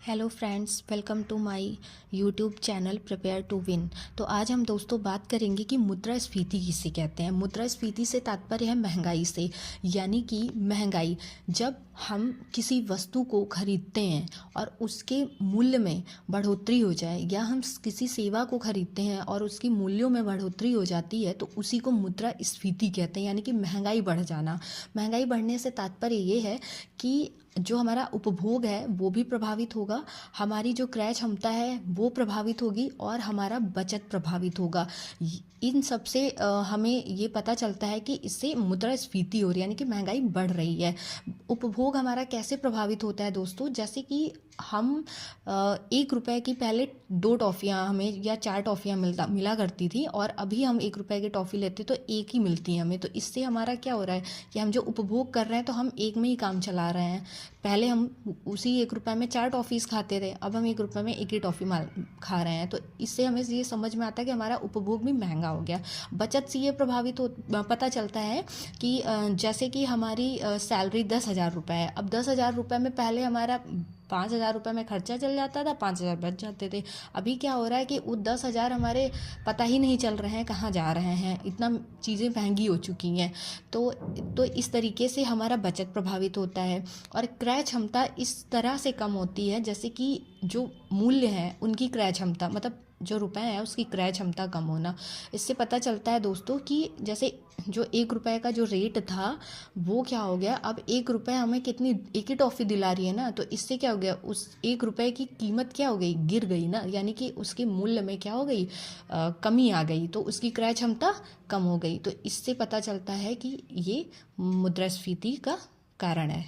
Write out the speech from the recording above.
Hello friends, welcome to my YouTube channel prepare to win. तो आज हम दोस्तों बात करेंगे कि मुद्रास्फीति किसे कहते हैं। मुद्रास्फीति से तात्पर्य है महंगाई से, यानी कि महंगाई जब हम किसी वस्तु को खरीदते हैं और उसके मूल्य में बढ़ोतरी हो जाए, या हम किसी सेवा को खरीदते हैं और उसकी मूल्यों में बढ़ोतरी हो जाती है, तो उसी को मुद्रास्फीति कहते हैं, यानी कि महंगाई बढ़ जाना। महंगाई बढ़ने से तात्पर्य ये है कि जो हमारा उपभोग है वो भी प्रभावित होगा, हमारी जो क्रय क्षमता है वो प्रभावित होगी और हमारा बचत प्रभावित होगा। इन सब से हमें ये पता चलता है कि इससे मुद्रास्फीति हो रही है, यानी कि महंगाई बढ़ रही है। उपभोग हमारा कैसे प्रभावित होता है दोस्तों, जैसे कि हम 1 रुपए की पहले 2 टॉफ़ियाँ हमें या 4 टॉफ़ियाँ मिला करती थी, और अभी हम 1 रुपए की टॉफ़ी लेते तो एक ही मिलती है हमें। तो इससे हमारा क्या हो रहा है कि हम जो उपभोग कर रहे हैं तो हम एक में ही काम चला रहे हैं। पहले हम उसी 1 रुपए में 4 टॉफ़ीज़ खाते थे, अब हम 1 रुपए में एक ही टॉफ़ी माल खा रहे हैं। तो इससे हमें ये समझ में आता है कि हमारा उपभोग भी महंगा हो गया। बचत से ये प्रभावित हो पता चलता है कि जैसे कि हमारी सैलरी 10,000 रुपये है। अब 10,000 रुपये में पहले हमारा 5,000 रुपये में खर्चा चल जाता था, 5,000 बच जाते थे। अभी क्या हो रहा है कि वो 10,000 हमारे पता ही नहीं चल रहे हैं कहाँ जा रहे हैं, इतना चीज़ें महंगी हो चुकी हैं। तो इस तरीके से हमारा बचत प्रभावित होता है। और क्रय क्षमता इस तरह से कम होती है, जैसे कि जो मूल्य हैं उनकी क्रय क्षमता, मतलब जो रुपए है उसकी क्रय क्षमता कम होना। इससे पता चलता है दोस्तों कि जैसे जो 1 रुपए का जो रेट था वो क्या हो गया, अब 1 रुपए हमें कितनी एक ही टॉफ़ी दिला रही है ना, तो इससे क्या हो गया, उस 1 रुपए की कीमत क्या हो गई, गिर गई ना, यानी कि उसके मूल्य में क्या हो गई, कमी आ गई, तो उसकी क्रय क्षमता कम हो गई। तो इससे पता चलता है कि ये मुद्रास्फीति का कारण है।